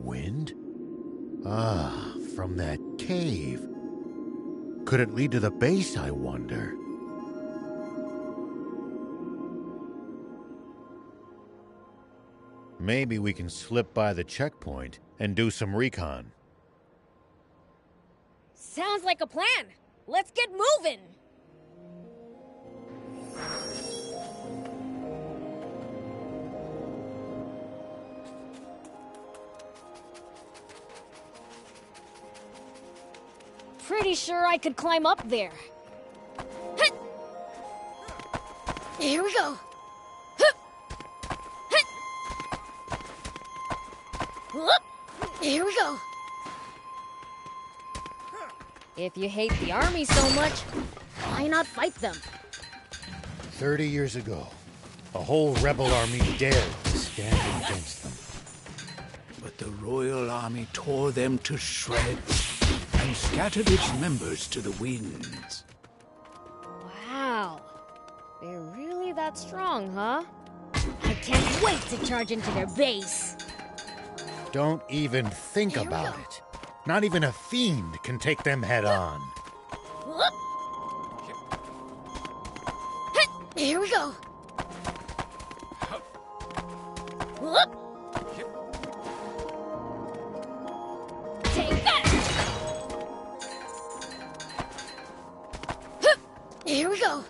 Wind? Ah, from that cave. Could it lead to the base, I wonder? Maybe we can slip by the checkpoint and do some recon. Sounds like a plan. Let's get moving. Pretty sure I could climb up there. Here we go. Here we go. If you hate the army so much, why not fight them? 30 years ago, a whole rebel army dared to stand against them. But the Royal Army tore them to shreds and scattered its members to the winds. Wow. They're really that strong, huh? I can't wait to charge into their base. Don't even think about it. Not even a fiend can take them head on. Here we go. Take that. Here we go.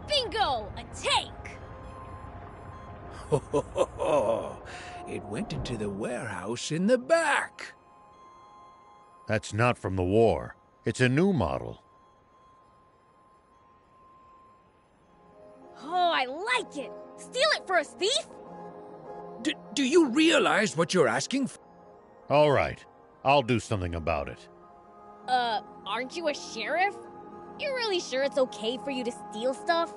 Bingo! A tank! Ho, ho, ho, ho. It went into the warehouse in the back. That's not from the war. It's a new model. Oh, I like it! Steal it for us, thief? Do you realize what you're asking for? All right, I'll do something about it. Aren't you a sheriff? You're really sure it's okay for you to steal stuff?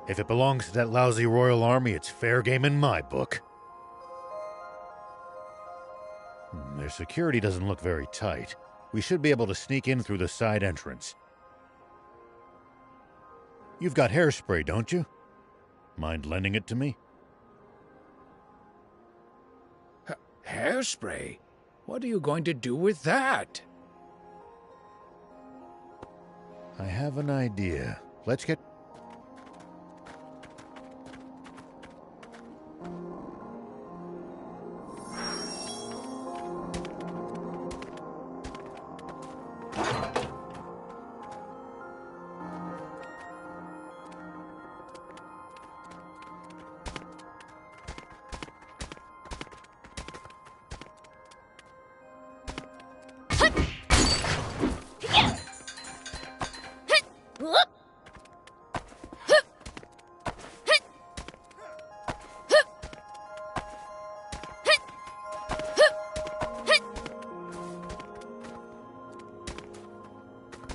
If it belongs to that lousy Royal Army, it's fair game in my book. Their security doesn't look very tight. We should be able to sneak in through the side entrance. You've got hairspray, don't you? Mind lending it to me? Hairspray? What are you going to do with that? I have an idea. Let's get...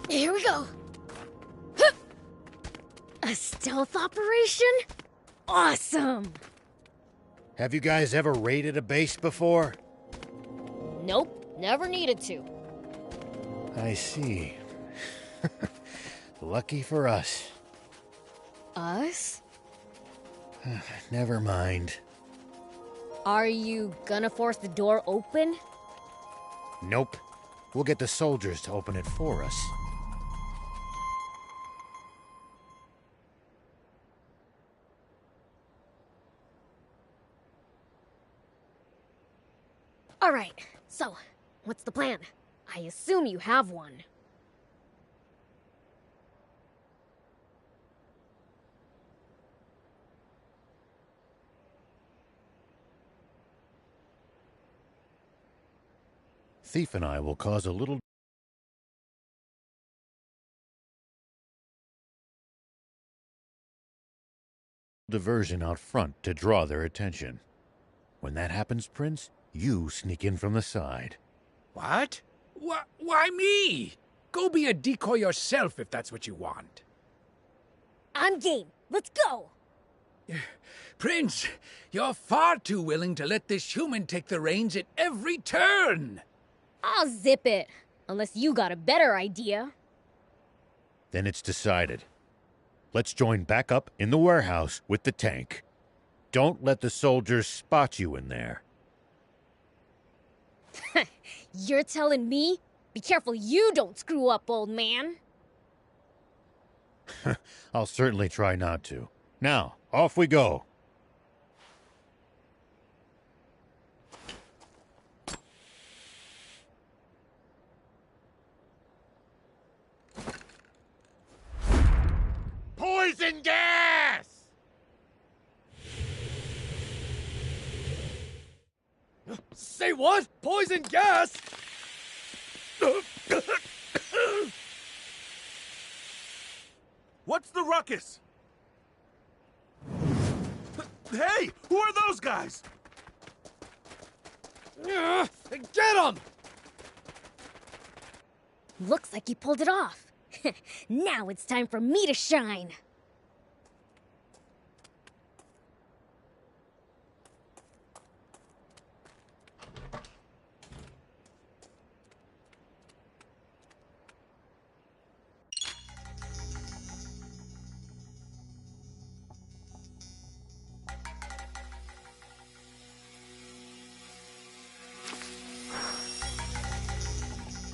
Here we go. A stealth operation? Awesome! Have you guys ever raided a base before? Nope, never needed to. I see. Lucky for us. Us? Never mind. Are you gonna force the door open? Nope. We'll get the soldiers to open it for us. All right, so, what's the plan? I assume you have one. Thief and I will cause a little diversion out front to draw their attention. When that happens, Prince, you sneak in from the side. What? Why me? Go be a decoy yourself if that's what you want. I'm game. Let's go! Prince, you're far too willing to let this human take the reins at every turn. I'll zip it. Unless you got a better idea. Then it's decided. let's join back up in the warehouse with the tank. Don't let the soldiers spot you in there. You're telling me? Be careful you don't screw up, old man. I'll certainly try not to. Now, off we go. Poison gas! Say what? Poison gas? What's the ruckus? Hey, who are those guys? Get them! Looks like you pulled it off. Now it's time for me to shine.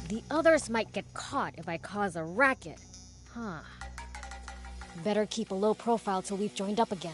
The others might get caught if I cause a racket. Huh. Better keep a low profile till we've joined up again.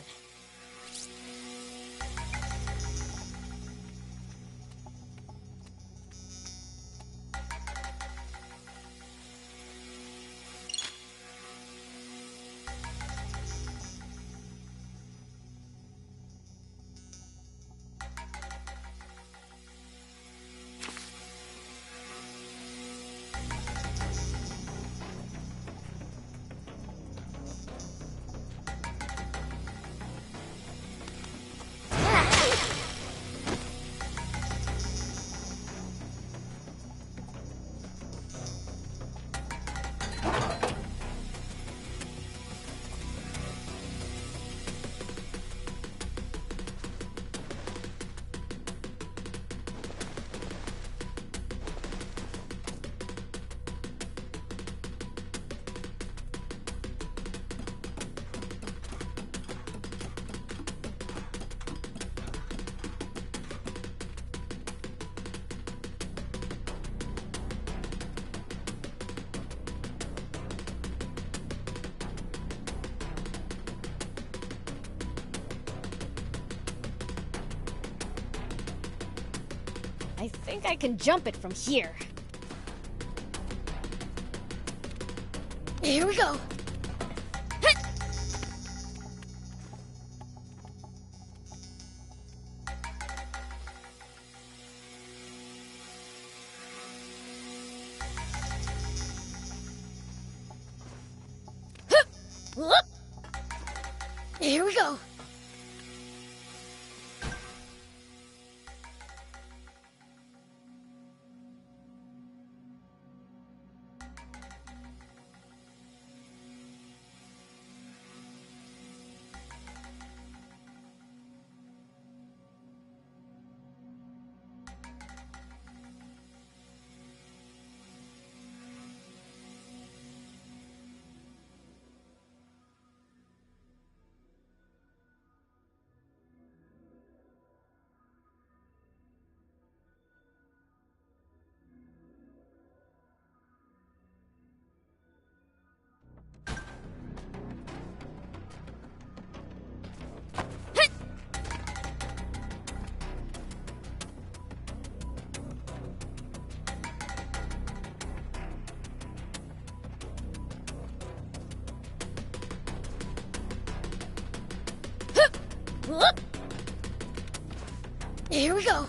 I think I can jump it from here. Here we go. Here we go. Here we go.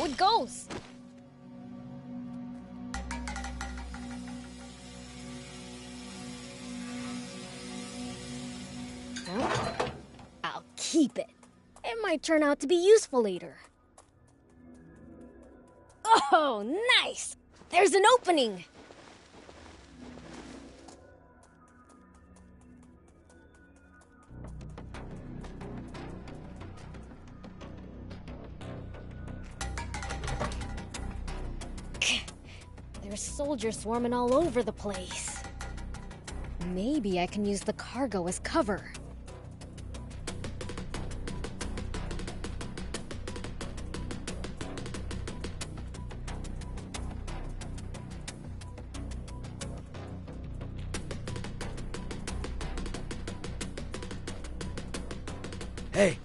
how it goes. Huh? I'll keep it. It might turn out to be useful later. Oh, nice! There's an opening! There's soldiers swarming all over the place. Maybe I can use the cargo as cover. Hey,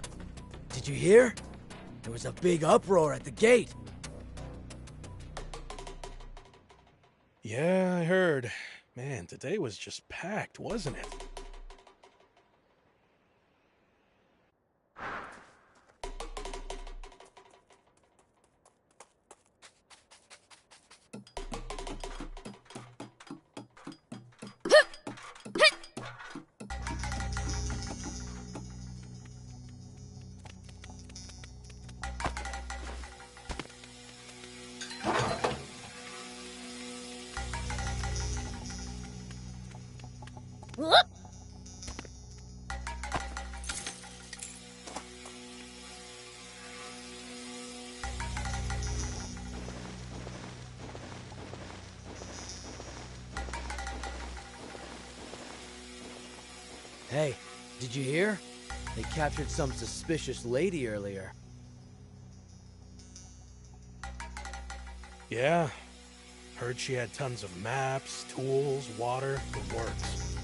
did you hear? There was a big uproar at the gate. Yeah, I heard. Man, today was just packed, wasn't it? Whoop! Hey, did you hear? They captured some suspicious lady earlier. Yeah. Heard she had tons of maps, tools, water, the works.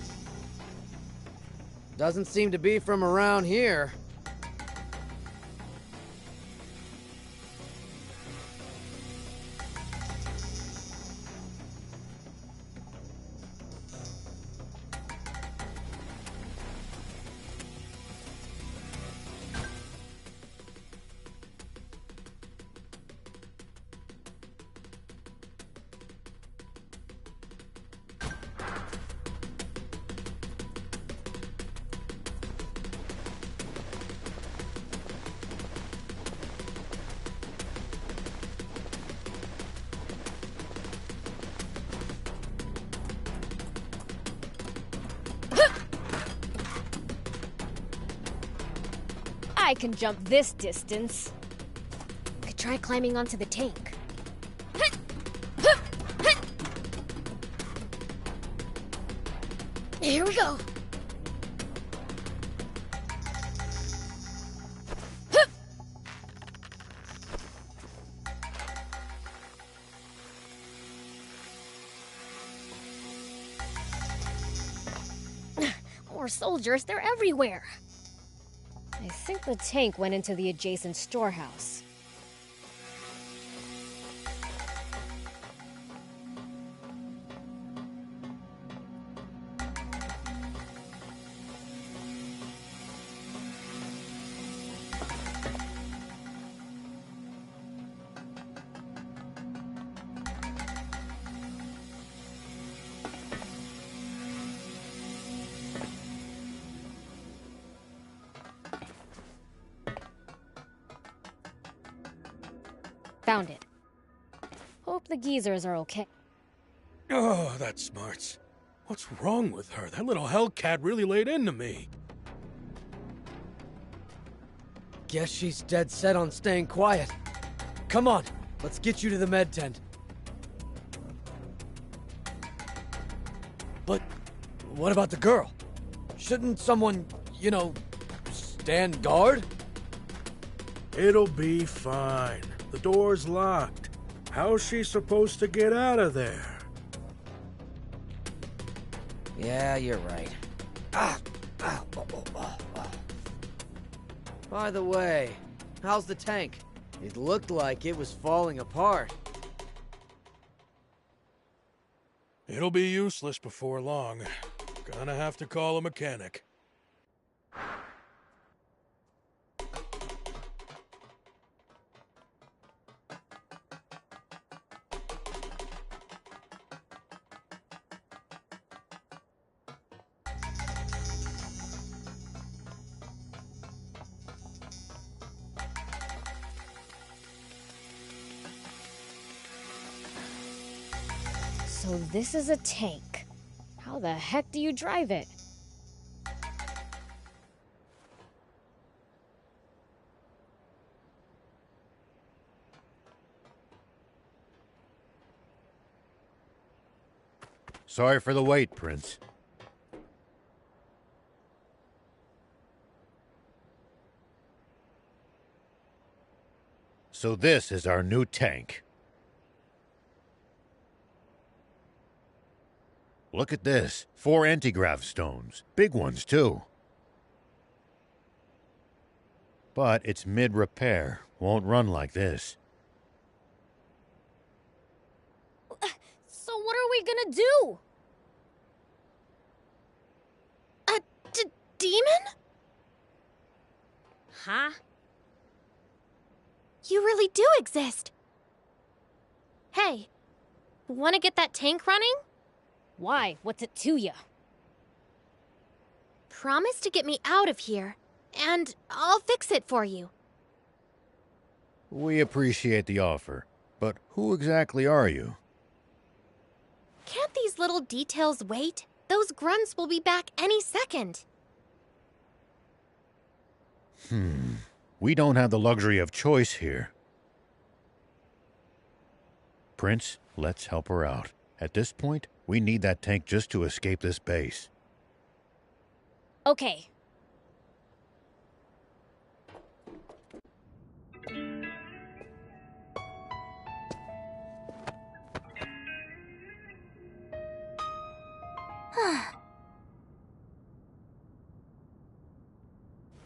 Doesn't seem to be from around here. I can jump this distance. Could try climbing onto the tank. Here we go. More soldiers, they're everywhere. I think the tank went into the adjacent storehouse. Found it. Hope the geezers are okay. Oh, that smarts. What's wrong with her? That little hellcat really laid into me. Guess she's dead set on staying quiet. Come on, let's get you to the med tent. But what about the girl? Shouldn't someone, you know, stand guard? It'll be fine. The door's locked. How's she supposed to get out of there? Yeah, you're right. By the way, how's the tank? It looked like it was falling apart. It'll be useless before long. Gonna have to call a mechanic. So this is a tank. How the heck do you drive it? Sorry for the wait, Prince. So this is our new tank. Look at this. 4 antigrav stones. Big ones, too. But it's mid-repair. Won't run like this. So what are we gonna do? A demon? Huh? You really do exist. Hey, wanna get that tank running? Why? What's it to ya? Promise to get me out of here, and I'll fix it for you. We appreciate the offer, but who exactly are you? Can't these little details wait? Those grunts will be back any second. We don't have the luxury of choice here. Prince, let's help her out. At this point, we need that tank just to escape this base. Okay.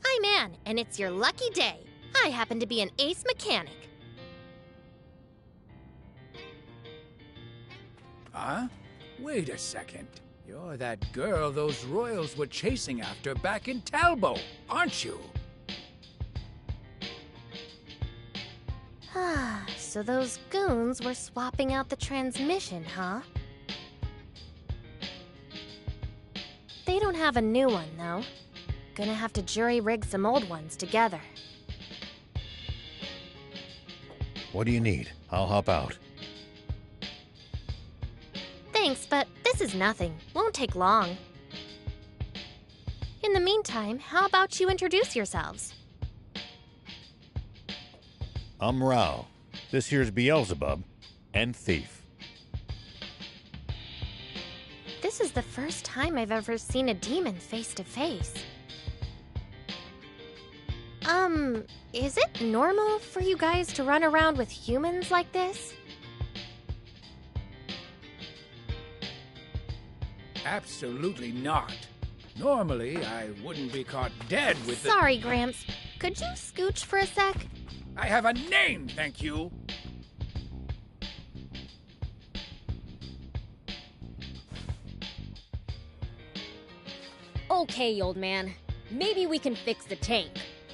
I'm Anne, and it's your lucky day. I happen to be an ace mechanic. Huh? Wait a second. You're that girl those royals were chasing after back in Talbot, aren't you? So those goons were swapping out the transmission, huh? They don't have a new one, though. Gonna have to jury-rig some old ones together. What do you need? I'll help out. Thanks, but this is nothing. Won't take long. In the meantime, how about you introduce yourselves? I'm Rao. This here's Beelzebub and Thief. This is the first time I've ever seen a demon face to face. Is it normal for you guys to run around with humans like this? Absolutely not. Normally, I wouldn't be caught dead with the... Sorry, Gramps. Could you scooch for a sec? I have a name, thank you. Okay, old man. Maybe we can fix the tank.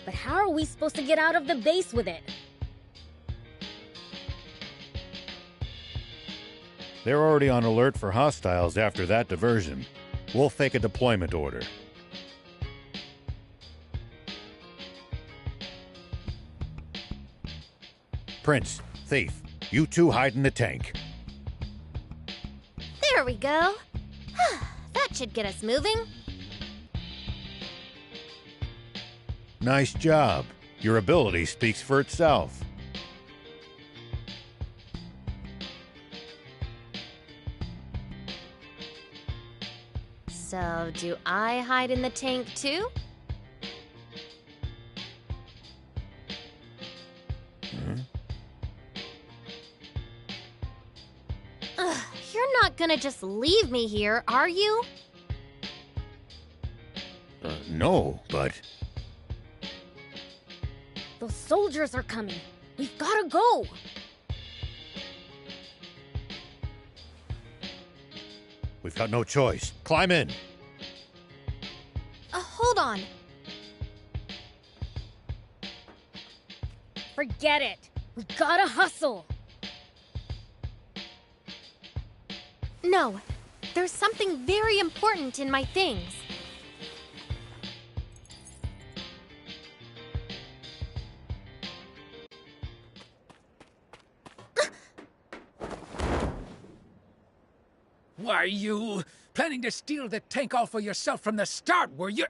But how are we supposed to get out of the base with it? They're already on alert for hostiles after that diversion. We'll fake a deployment order. Prince, Thief, you two hide in the tank. There we go. That should get us moving. Nice job. Your ability speaks for itself. So, do I hide in the tank too? Ugh, you're not gonna just leave me here, are you? No, but... Those soldiers are coming. We've gotta go. We've got no choice. Climb in. Hold on. Forget it. We gotta hustle. No, there's something very important in my things. Why, you planning to steal the tank all for yourself from the start, were you?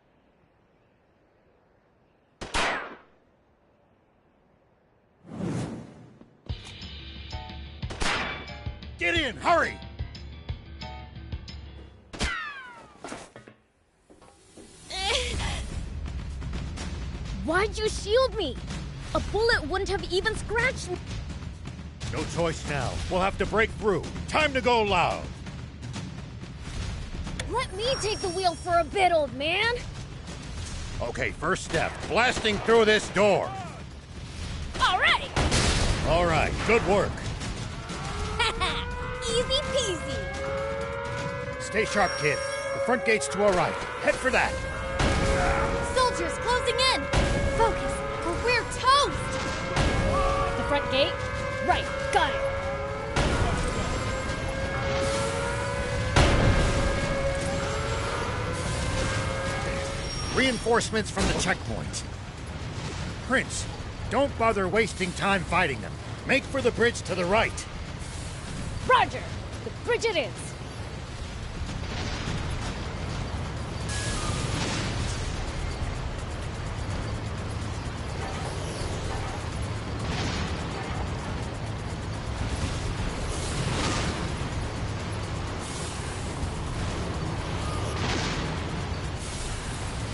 Get in, hurry! Why'd you shield me? A bullet wouldn't have even scratched me. No choice now. We'll have to break through. Time to go loud. Let me take the wheel for a bit, old man. Okay, first step. Blasting through this door. All right. All right, good work. Easy peasy. Stay sharp, kid. The front gate's to our right. Head for that. Soldiers closing in! Focus, or we're toast! The front gate? Right, got it. Reinforcements from the checkpoint. Prince, don't bother wasting time fighting them. Make for the bridge to the right. Roger. The bridge it is.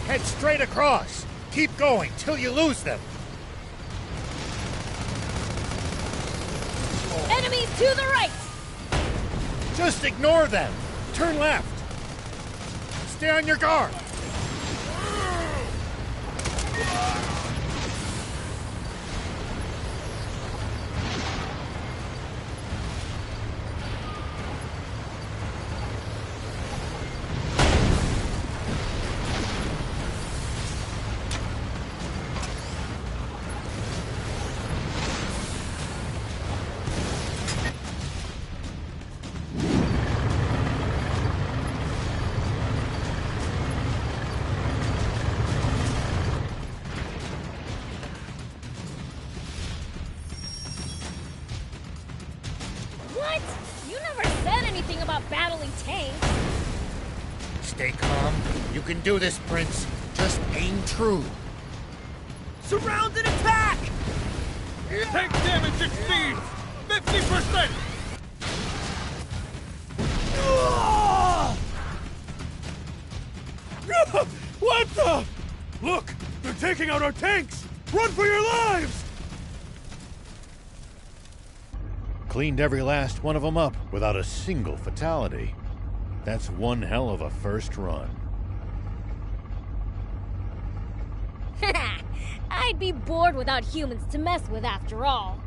Head straight across. Keep going till you lose them. Enemies to the right. Just ignore them. Turn left. Stay on your guard. What? You never said anything about battling tanks. Stay calm. You can do this, Prince. Just aim true. Surround and attack! Tank damage exceeds 50%! What the? Look! They're taking out our tanks! Run for your lives! Cleaned every last one of them up without a single fatality. That's one hell of a first run. I'd be bored without humans to mess with after all.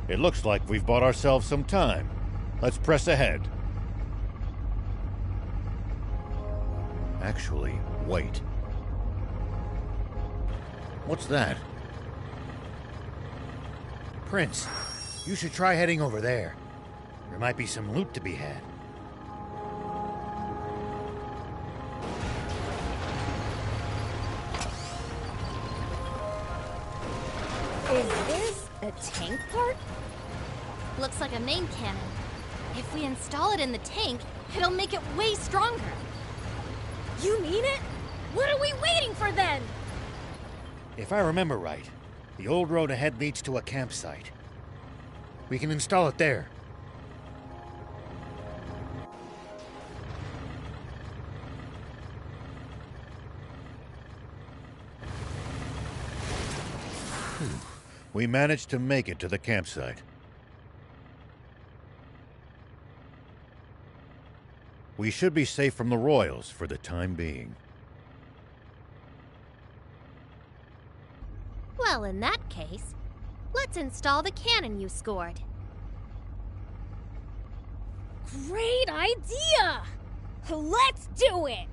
It looks like we've bought ourselves some time. Let's press ahead. Actually, wait. What's that? Prince, you should try heading over there. There might be some loot to be had. Is this a tank part? Looks like a main cannon. If we install it in the tank, it'll make it way stronger. You mean it? What are we waiting for then? If I remember right, the old road ahead leads to a campsite. We can install it there. We managed to make it to the campsite. We should be safe from the Royals for the time being. Well, in that case, let's install the cannon you scored. Great idea! Let's do it!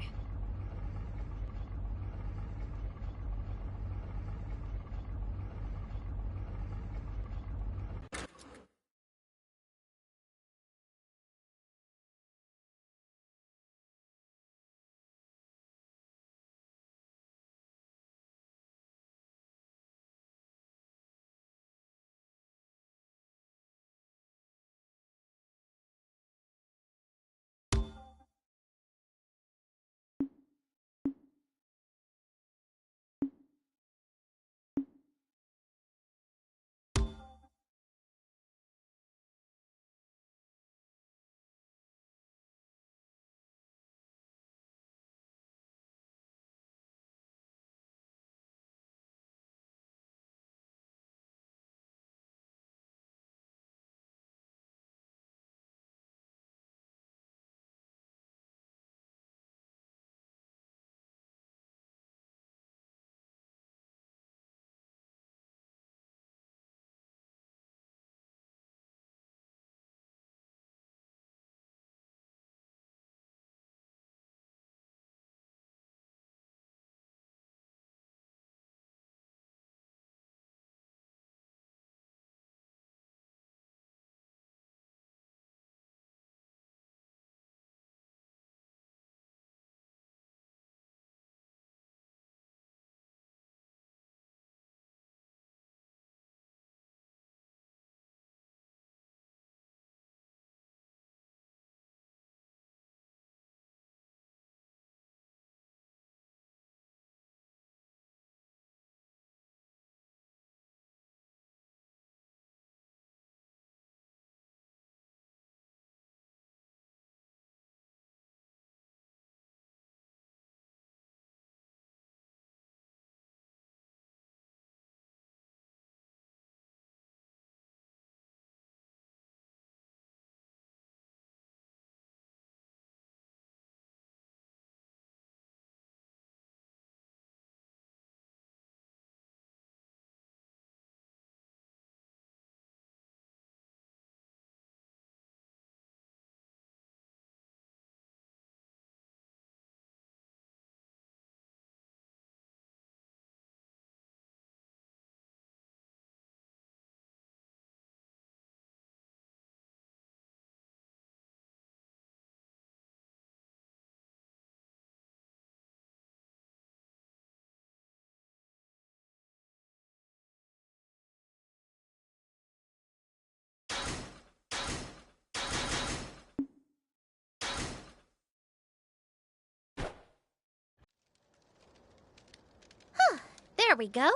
There we go.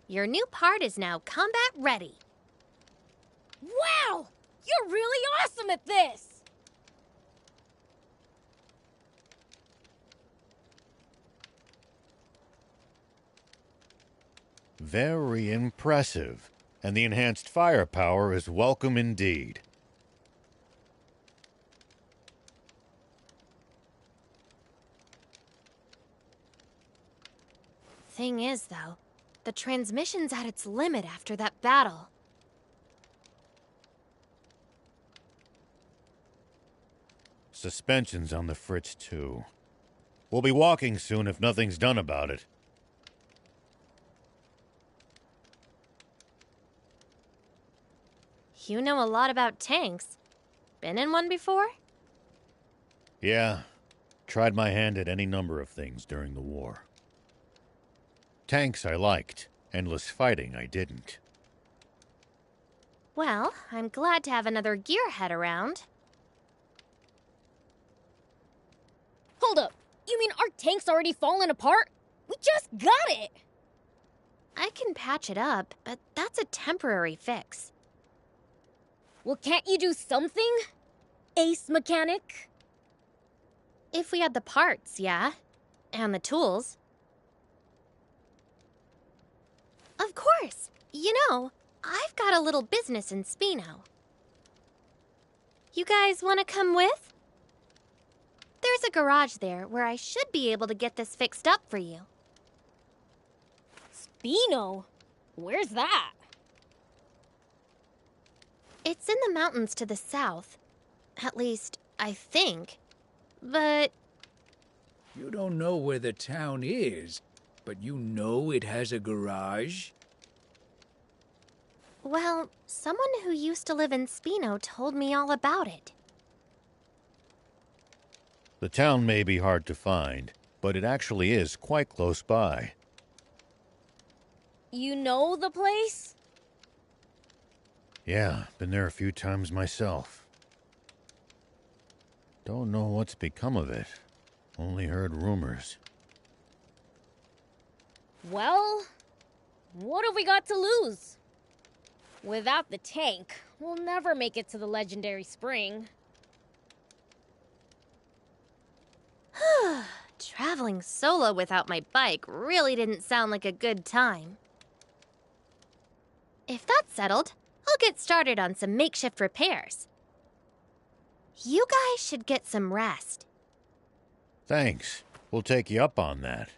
Your new part is now combat ready. Wow! You're really awesome at this! Very impressive. And the enhanced firepower is welcome indeed. Thing is, though, the transmission's at its limit after that battle. Suspension's on the fritz, too. We'll be walking soon if nothing's done about it. You know a lot about tanks. Been in one before? Yeah. Tried my hand at any number of things during the war. Tanks I liked. Endless fighting I didn't. Well, I'm glad to have another gearhead around. Hold up! You mean our tank's already fallen apart? We just got it! I can patch it up, but that's a temporary fix. Well, can't you do something? Ace mechanic? If we had the parts, yeah. And the tools. Of course! You know, I've got a little business in Spino. You guys want to come with? There's a garage there where I should be able to get this fixed up for you. Spino? Where's that? It's in the mountains to the south. At least, I think. But You don't know where the town is, but you know it has a garage? well, someone who used to live in Spino told me all about it. The town may be hard to find, but it actually is quite close by. You know the place? Yeah, been there a few times myself. Don't know what's become of it. Only heard rumors. Well, what have we got to lose? Without the tank, we'll never make it to the legendary spring. Traveling solo without my bike really didn't sound like a good time. If that's settled, I'll get started on some makeshift repairs. You guys should get some rest. Thanks. We'll take you up on that.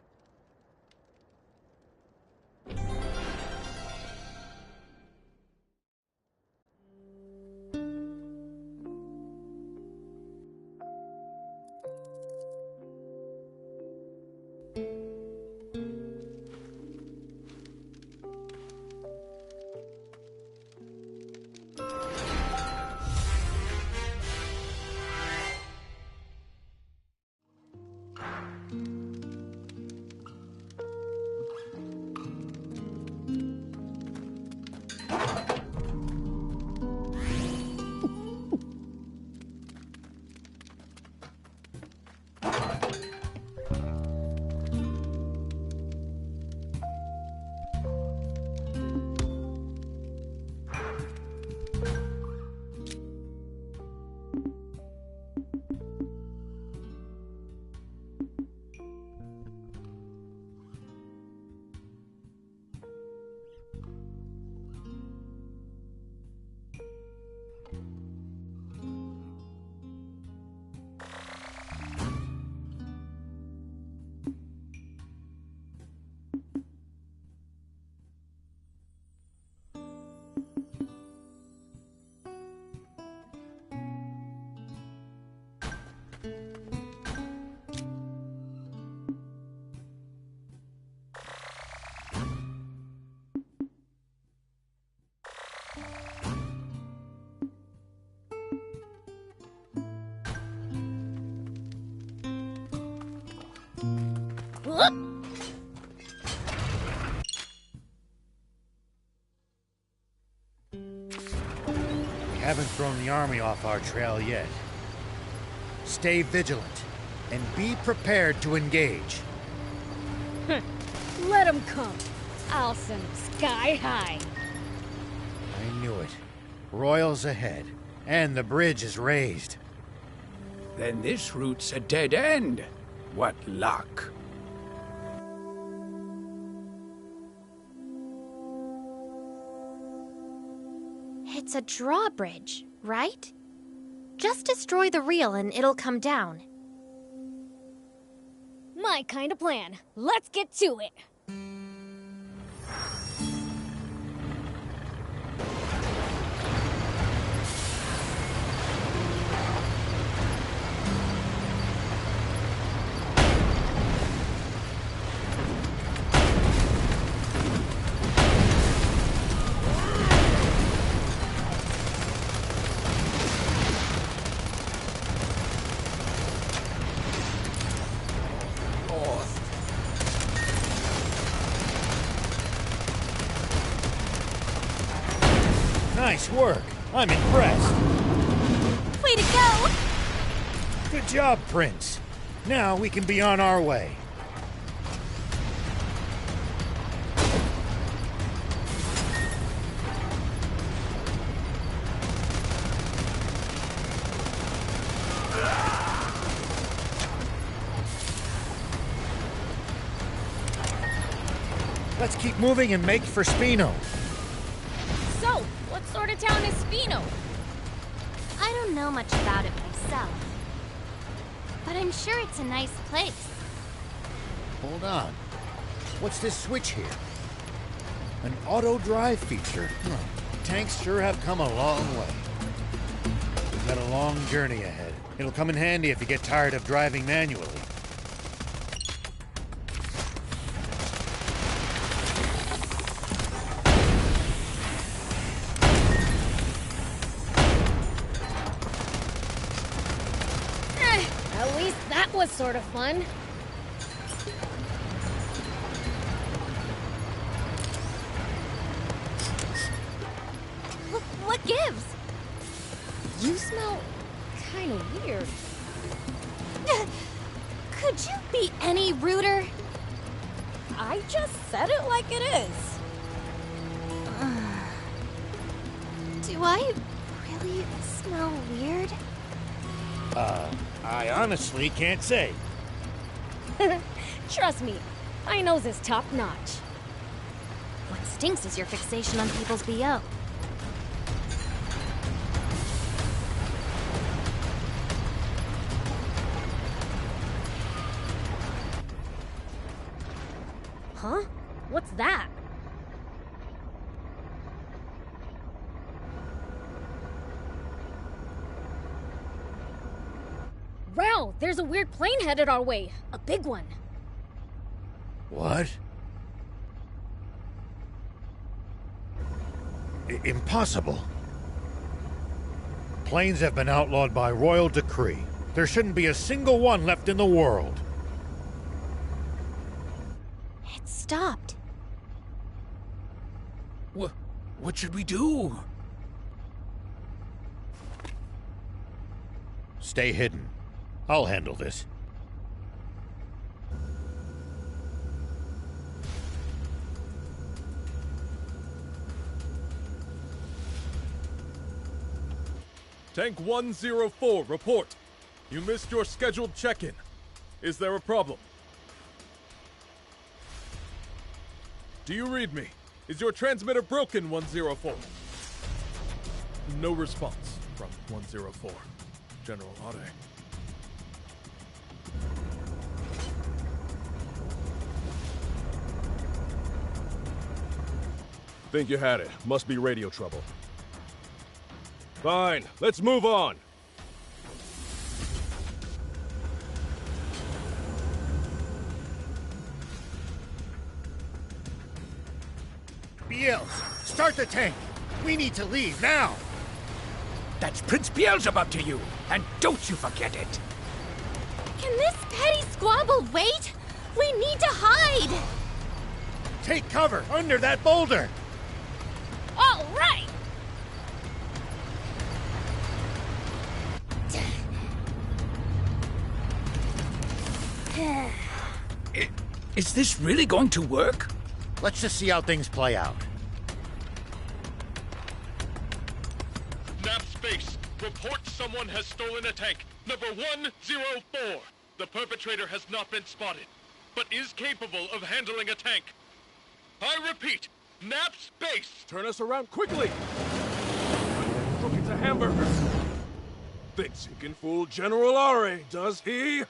Haven't thrown the army off our trail yet. Stay vigilant, and be prepared to engage. Let them come. I'll send them sky high. I knew it. Royals ahead, and the bridge is raised. Then this route's a dead end. What luck. It's a drawbridge, right? Just destroy the reel and it'll come down. My kind of plan. Let's get to it. Nice work. I'm impressed. Way to go! Good job, Prince. Now we can be on our way. Let's keep moving and make for Spino. So, what sort of town is Spino? I don't know much about it myself. But I'm sure it's a nice place. Hold on. What's this switch here? An auto drive feature. Tanks sure have come a long way. We've got a long journey ahead. It'll come in handy if you get tired of driving manually. At least that was sort of fun. What gives? You smell kind of weird. Could you be any ruder? I just said it like it is. Do I really smell weird? I honestly can't say. Trust me, my nose is top notch. What stinks is your fixation on people's BO. Huh? What's that? Wow, there's a weird plane headed our way. A big one. What? Impossible. Planes have been outlawed by royal decree. There shouldn't be a single one left in the world. It stopped. What should we do? Stay hidden. I'll handle this. Tank 104, report. You missed your scheduled check-in. Is there a problem? Do you read me? Is your transmitter broken, 104? No response from 104. General Ade. Think you had it. Must be radio trouble. Fine, let's move on. Biels, start the tank. We need to leave now. That's Prince Beelzebub to you, and don't you forget it. Can this petty squabble wait? We need to hide! Take cover under that boulder. All right! Is this really going to work? Let's just see how things play out. Nap Space, report someone has stolen a tank. Number 104. The perpetrator has not been spotted, but is capable of handling a tank. I repeat, Nap Space! Turn us around quickly! Look, it's a hamburger. Thinks he can fool General Ari, does he?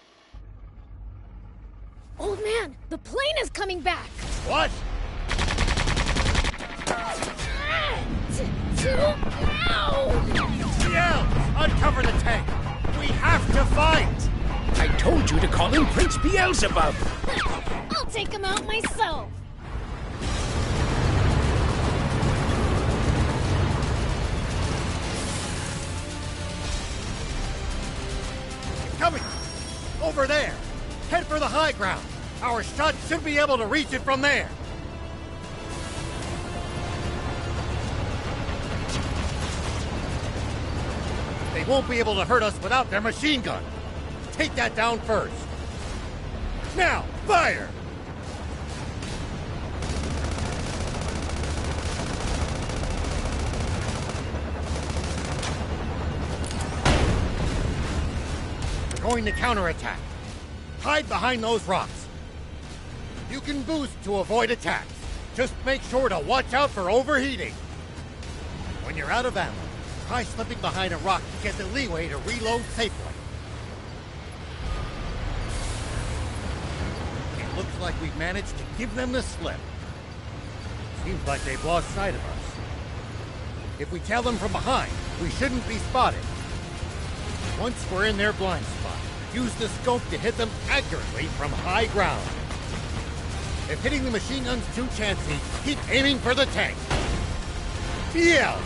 Old man, the plane is coming back! What? Biel! Uncover the tank! We have to fight! I told you to call him Prince Beelzebub. I'll take him out myself! Coming! Over there! Head for the high ground! Our shot should be able to reach it from there! They won't be able to hurt us without their machine gun! Take that down first! Now, fire! We're going to counterattack. Hide behind those rocks. You can boost to avoid attacks. Just make sure to watch out for overheating. When you're out of ammo, try slipping behind a rock to get the leeway to reload safely. It looks like we've managed to give them the slip. Seems like they've lost sight of us. If we tail them from behind, we shouldn't be spotted. Once we're in their blind spot, use the scope to hit them accurately from high ground. If hitting the machine gun's too chancy, keep aiming for the tank. Biel,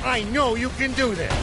I know you can do this.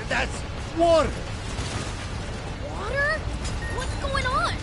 That's water! Water? What's going on?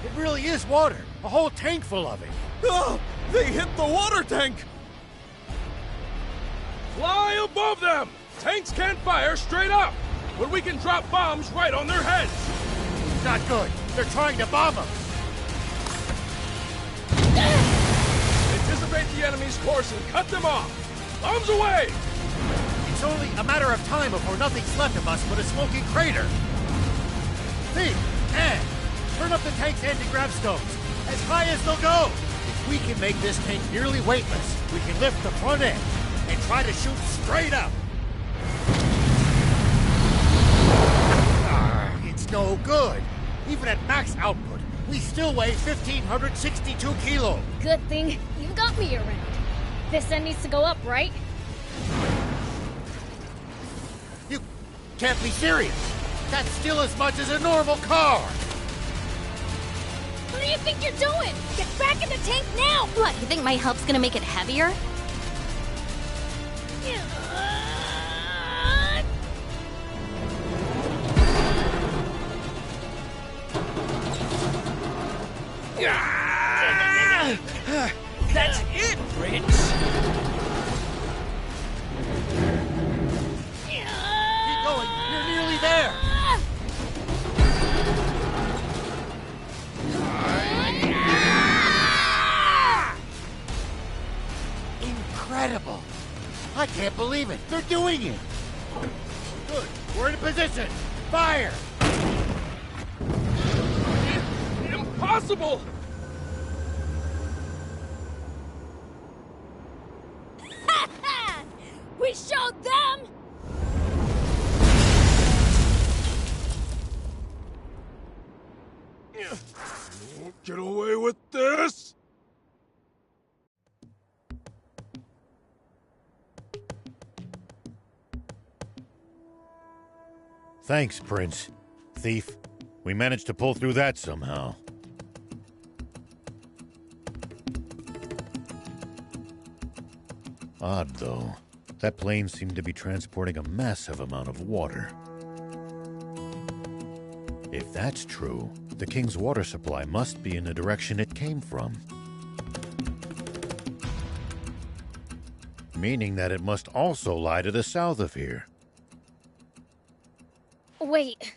It really is water. A whole tank full of it. Oh, they hit the water tank! Fly above them! Tanks can't fire straight up, but we can drop bombs right on their heads. Not good. They're trying to bomb us. Anticipate the enemy's course and cut them off. Bombs away! It's only a matter of time before nothing's left of us but a smoking crater. See, and turn up the tank's anti-grav stones as high as they'll go. If we can make this tank nearly weightless, we can lift the front end and try to shoot straight up. It's no good. Even at max output, we still weigh 1,562 kilos. Good thing you got me around. This end needs to go up, right? You can't be serious. That's still as much as a normal car. What do you think you're doing? Get back in the tank now! What, you think my help's gonna make it heavier? That's it, Prince. Keep going. You're nearly there. incredible! I can't believe it! They're doing it! Good, we're in position! Fire! Impossible! We showed them! You won't get away with this! Thanks, Prince. Thief. We managed to pull through that somehow. Odd, though. That plane seemed to be transporting a massive amount of water. If that's true, the King's water supply must be in the direction it came from. Meaning that it must also lie to the south of here. Wait.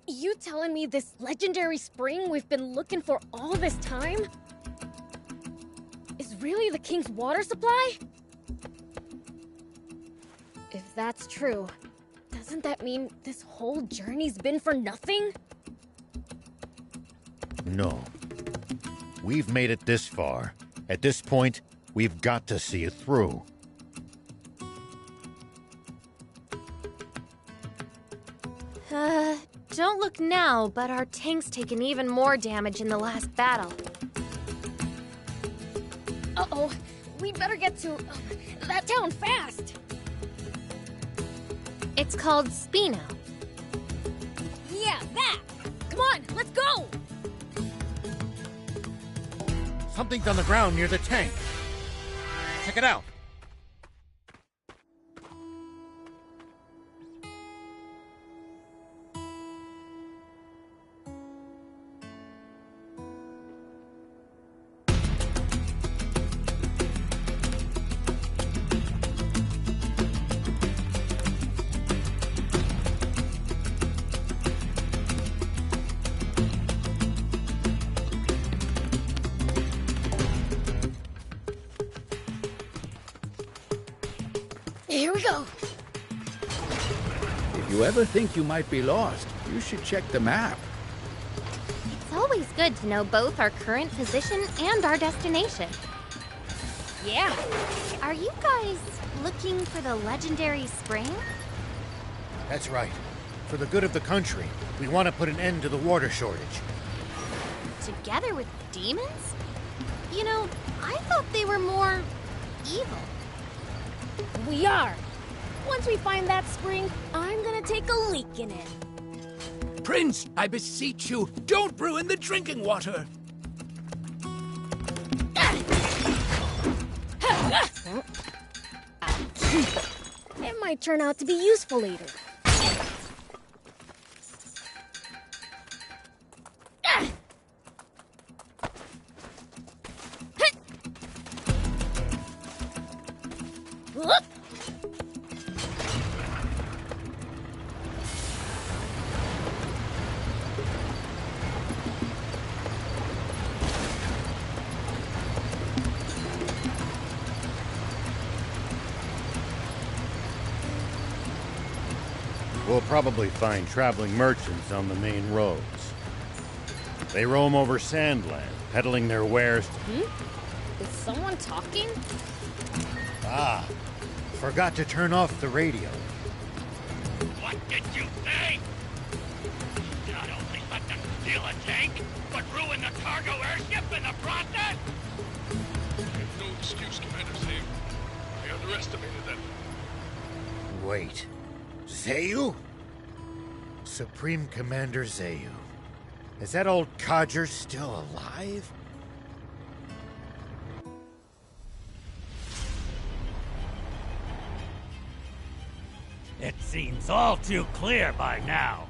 You telling me this legendary spring we've been looking for all this time is really the King's water supply? If that's true, doesn't that mean this whole journey's been for nothing? No. We've made it this far. At this point, we've got to see it through. Don't look now, but our tank's taken even more damage in the last battle. Uh-oh. We'd better get to that town fast. It's called Spino. Yeah, that! Come on, let's go! Something's on the ground near the tank. Check it out. Here we go. If you ever think you might be lost, you should check the map. It's always good to know both our current position and our destination. Yeah. Are you guys looking for the legendary spring? That's right. For the good of the country, we want to put an end to the water shortage. Together with demons? You know, I thought they were more evil. We are. Once we find that spring, I'm gonna take a leak in it. Prince, I beseech you, don't ruin the drinking water. It might turn out to be useful later. We'll probably find traveling merchants on the main roads. They roam over Sandland, peddling their wares. Is someone talking? Ah, forgot to turn off the radio. What did you say? Not only let them steal a tank, but ruin the cargo airship in the process? No excuse, Commander Zayu. I underestimated them. Wait. Zayu? Supreme Commander Zayu. Is that old codger still alive? It seems all too clear by now.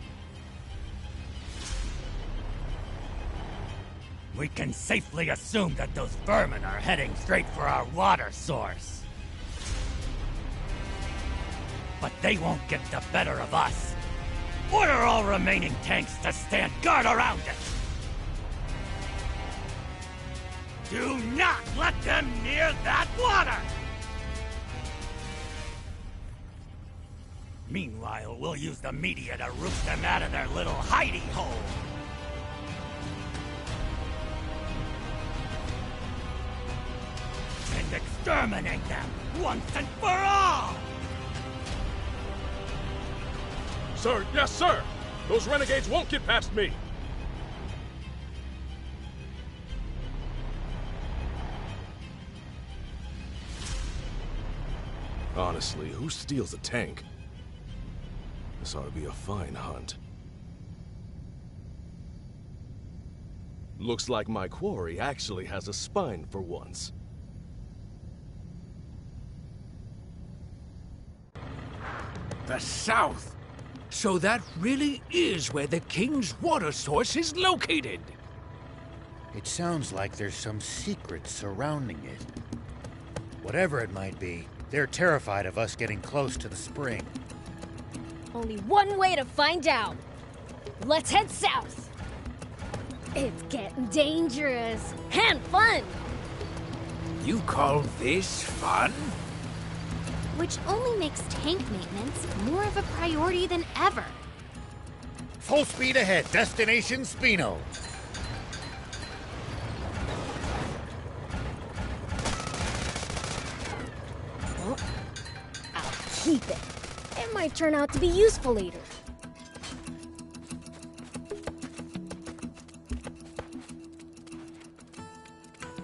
We can safely assume that those vermin are heading straight for our water source. But they won't get the better of us. Order all remaining tanks to stand guard around it. Do not let them near that water! Meanwhile, we'll use the media to root them out of their little hidey hole. And exterminate them once and for all! Sir, yes, sir! Those renegades won't get past me! Honestly, who steals a tank? This ought to be a fine hunt. Looks like my quarry actually has a spine for once. The south! So that really is where the king's water source is located! It sounds like there's some secret surrounding it. Whatever it might be, they're terrified of us getting close to the spring. Only one way to find out. Let's head south. It's getting dangerous and fun. You call this fun? Which only makes tank maintenance more of a priority than ever. Full speed ahead, destination Spino. Oh, I'll keep it. It might turn out to be useful later.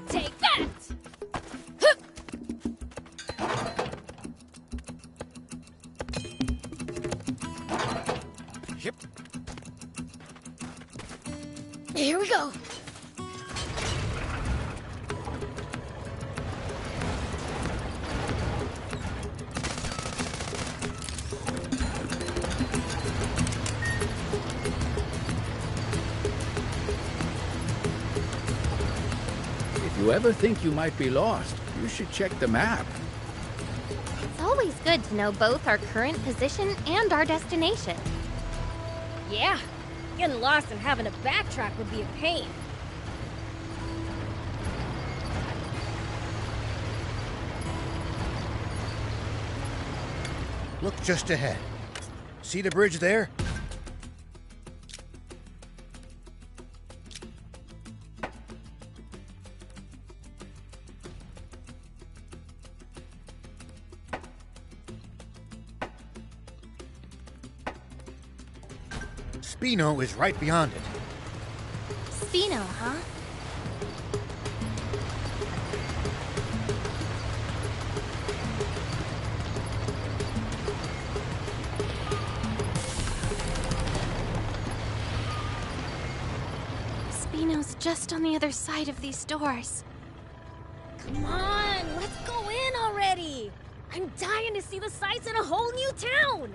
Take that! Hup! Yep. Here we go. If you ever think you might be lost, you should check the map. It's always good to know both our current position and our destination. Yeah, getting lost and having to backtrack would be a pain. Look just ahead. See the bridge there? Spino is right beyond it. Spino, huh? Spino's just on the other side of these doors. Come on, let's go in already. I'm dying to see the sights in a whole new town.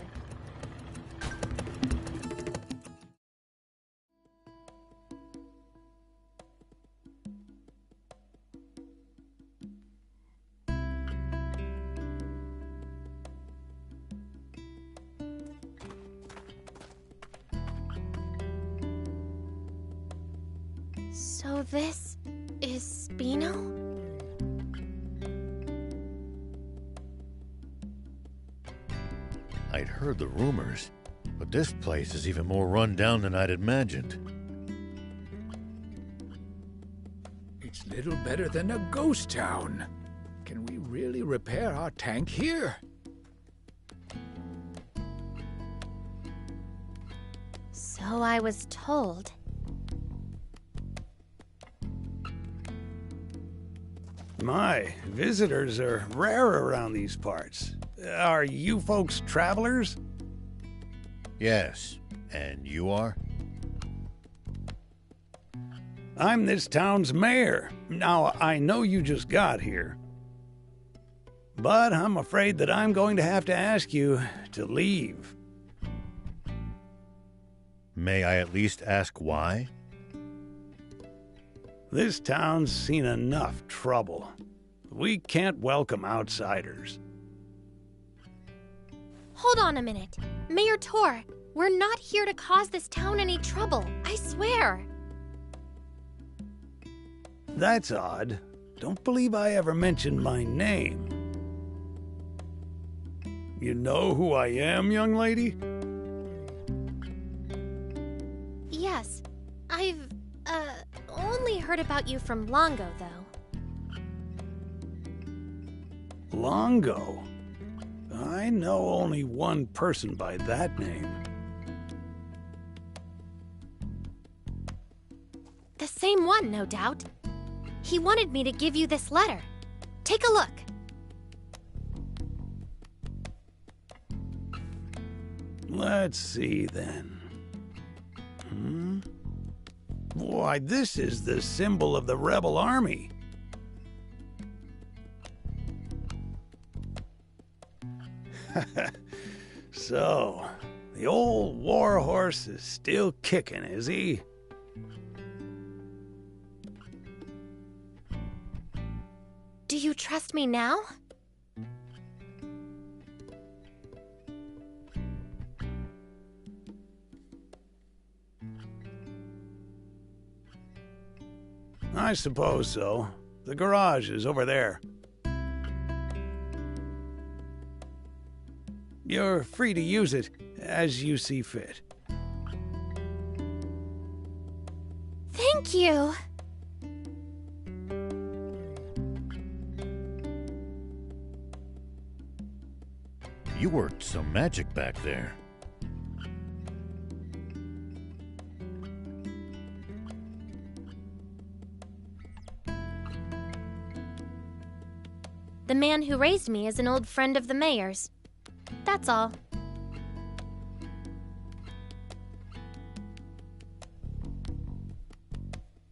So this is Spino? I'd heard the rumors, but this place is even more run down than I'd imagined. It's little better than a ghost town. Can we really repair our tank here? So I was told. My, visitors are rare around these parts. Are you folks travelers? Yes, and you are? I'm this town's mayor. Now, I know you just got here. But I'm afraid that I'm going to have to ask you to leave. May I at least ask why? This town's seen enough trouble. We can't welcome outsiders. Hold on a minute. Mayor Tor, we're not here to cause this town any trouble. I swear. That's odd. Don't believe I ever mentioned my name. You know who I am, young lady? Yes. I've, only heard about you from Longo, though. Longo? I know only one person by that name. The same one, no doubt. He wanted me to give you this letter. Take a look. Let's see, then. Why, this is the symbol of the rebel army. So, the old war horse is still kicking, is he? Do you trust me now? I suppose so. The garage is over there. You're free to use it as you see fit. Thank you. You worked some magic back there. The man who raised me is an old friend of the mayor's. That's all.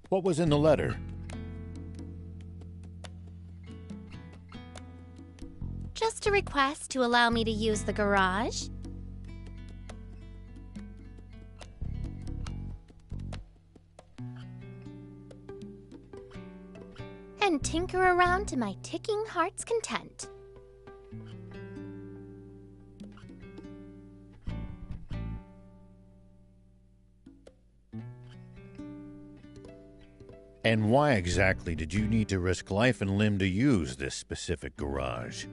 What was in the letter? Just a request to allow me to use the garage. And tinker around to my ticking heart's content. And why exactly did you need to risk life and limb to use this specific garage?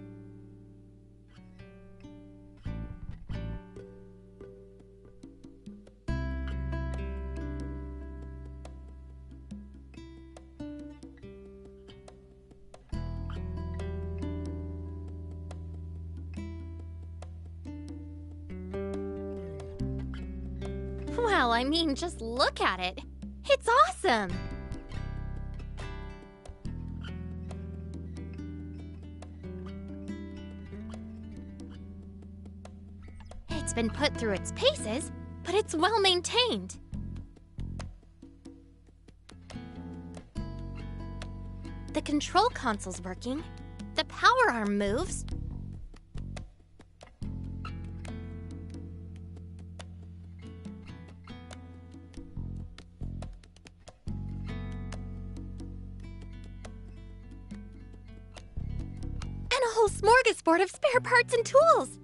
Well, I mean, just look at it. It's awesome! It's been put through its paces, but it's well maintained. The control console's working. The power arm moves. And a whole smorgasbord of spare parts and tools.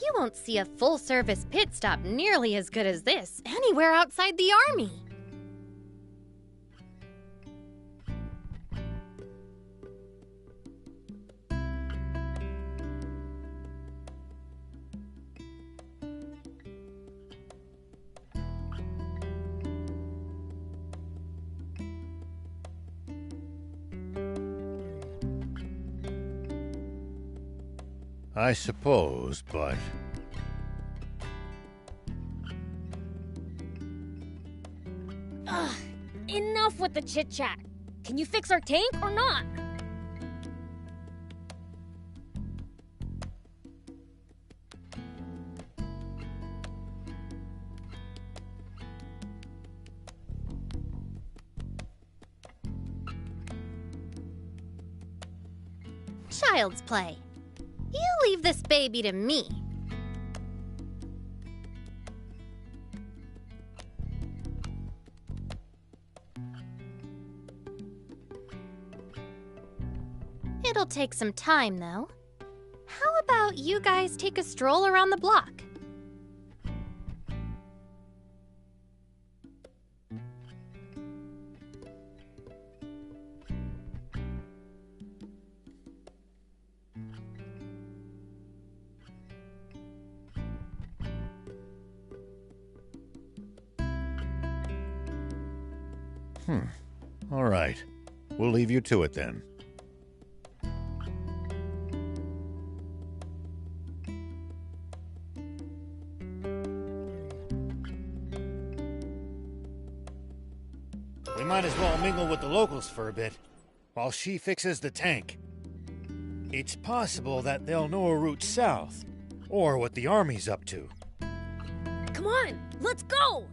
You won't see a full-service pit stop nearly as good as this anywhere outside the army. I suppose, but... Ugh, enough with the chit-chat. Can you fix our tank or not? Child's play. You leave this baby to me. It'll take some time, though. How about you guys take a stroll around the block? All right. We'll leave you to it then. We might as well mingle with the locals for a bit, while she fixes the tank. It's possible that they'll know a route south, or what the army's up to. Come on, let's go!